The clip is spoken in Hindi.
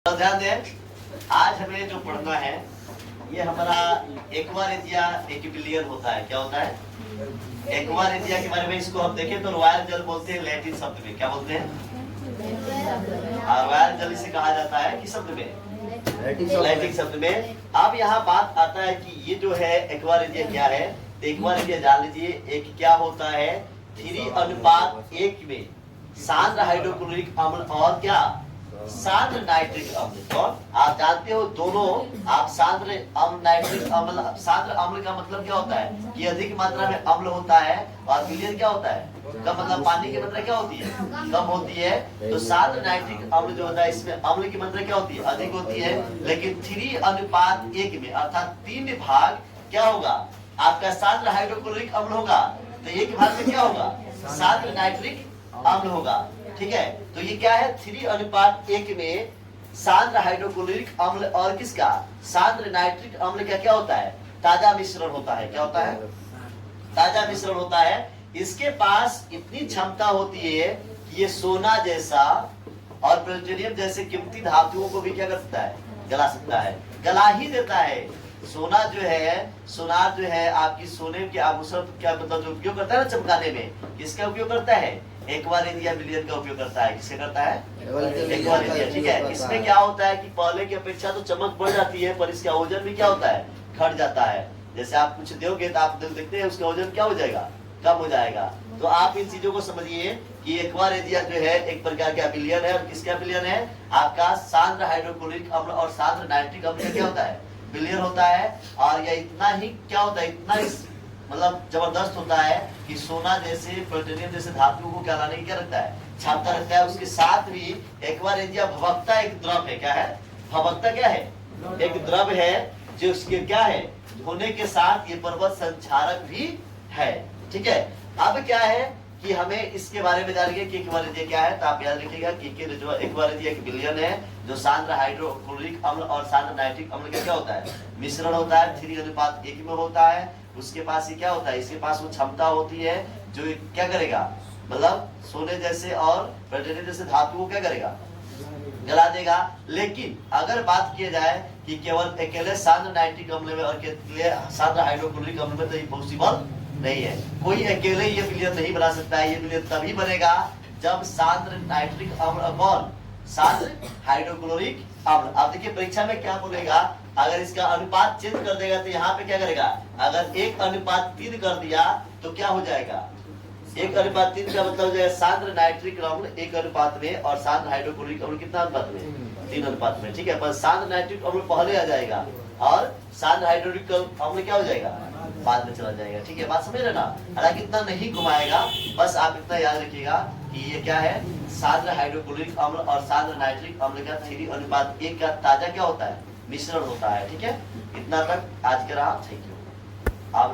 तो ध्यान दें, आज हमें जो पढ़ना है ये हमारा एक्वारेजिया एक्विलियन होता है। क्या होता है? एक्वारेजिया के बारे में इसको हम देखें तो रॉयल जल बोलते हैं लैटिन शब्द में। क्या बोलते हैं? रॉयल जल इसे कहा जाता है कि शब्द में लैटिन शब्द में। अब यहाँ बात आता है कि ये जो है एक्वारेजिया क्या है। तो एक्वारेजिया जान लीजिए एक क्या होता है 3:1 में सांद्र हाइड्रोक्लोरिक अम्ल और क्या सांद्र नाइट्रिक अम्ल। तो आप जानते हो दोनों आप सांद्र अम्ल नाइट्रिक अम्ल। सांद्र अम्ल का मतलब क्या होता है कि अधिक मात्रा में अम्ल होता है और विलयन क्या होता है कम, मतलब पानी की मात्रा क्या होती है कम होती है। तो सांद्र नाइट्रिक अम्ल जो होता है इसमें अम्ल की मात्रा क्या होती है अधिक होती है। लेकिन 3:1 में अर्थात 3 भाग क्या होगा आपका सांद्र हाइड्रोक्लोरिक अम्ल होगा। तो 1 भाग में क्या होगा सांद्र नाइट्रिक अम्ल होगा। ठीक है, तो ये क्या है 3:1 में सांद्र हाइड्रोक्लोरिक अम्ल और किसका सांद्र नाइट्रिक अम्ल का क्या होता है ताजा मिश्रण होता है। क्या होता है? ताजा मिश्रण होता है। इसके पास इतनी क्षमता होती है कि ये सोना जैसा और प्लूटोनियम जैसे कीमती धातुओं को भी क्या कर सकता है गला सकता है, गला ही देता है। सोना जो है सोनार जो है आपकी सोने के आभूषण क्या मतलब जो उपयोग करता है ना चमकाने में, किसका उपयोग करता है एक्वारेजिया विलयन का उपयोग करता है। किससे करता है? एक्वारेजिया। ठीक है, इसमें क्या होता है कि पहले की अपेक्षा तो चमक बढ़ जाती है पर इसका ओजन भी क्या होता है घट जाता है। जैसे आप कुछ दोगे तो आप देखते हैं उसका ओजन क्या हो जाएगा कम हो जाएगा। तो आप इन चीजों को समझिए कि एक्वारेजिया जो है एक प्रकार का विलयन है। और किसका विलयन है? आपका सांद्र हाइड्रोक्लोरिक अम्ल और सांद्र नाइट्रिक अम्ल का क्या होता है विलयन होता है। और यह इतना ही क्या होता है इतना ही मतलब जबरदस्त होता है कि सोना जैसे प्लूटोनियम जैसे धातुओं को क्या लाने की क्या रखता है क्षमता रखता है। उसके साथ भी एक्वारेजिया भवकता एक द्रव है। क्या है? भवकता क्या है? एक द्रव है जो उसके क्या है होने के साथ ये पर्वत संचारक भी है। ठीक है, अब क्या है कि हमें इसके बारे में जानिए कि एक्वारेजिया क्या है। तो आप याद रखिएगा कि जो एक्वारेजिया एक विलयन है जो सांद्र हाइड्रोक्लोरिक अम्ल और सांद्र नाइट्रिक अम्ल का क्या होता है मिश्रण होता है 3:1 में होता है। उसके पास ये क्या होता है इसके पास वो क्षमता होती है जो क्या करेगा मतलब सोने जैसे और प्लूटोनियम जैसे धातु को क्या करेगा गला देगा। लेकिन अगर बात किया जाए कि केवल अकेले सांद्र नाइट्रिक अम्ल में और अकेले सांद्र हाइड्रोक्लोरिक अम्ल में तो ये पॉसिबल नहीं है। कोई अकेले ये विलयन नहीं बना सकता है। ये विलयन तभी बनेगा जब सांद्र नाइट्रिक अम्ल कौन सांद्र हाइड्रोक्लोरिक अम्ल। आप देखिए परीक्षा में क्या बोलेगा अगर इसका अनुपात चेंज कर देगा तो यहाँ पे क्या करेगा अगर 1:3 कर दिया तो क्या हो जाएगा 1:3 का मतलब हो जाएगा सांद्र नाइट्रिक अम्ल 1 में और सांद्र हाइड्रोक्लोरिक अम्ल कितना अनुपात में 3 में। ठीक है, पर सांद्र नाइट्रिक अम्ल पहले आ जाएगा और सांद्र हाइड्रोक्लोरिक अम्ल क्या हो जाएगा बाद में चला जाएगा। ठीक है, बात समझ रहे ना। हालांकि इतना नहीं घुमाएगा, बस आप इतना याद रखिएगा कि ये क्या है सांद्र हाइड्रोक्लोरिक अम्ल और सांद्र नाइट्रिक अम्ल का 3:1 का ताजा क्या होता है मिश्रण होता है। ठीक है, इतना तक आज के रहा। Thank you. आप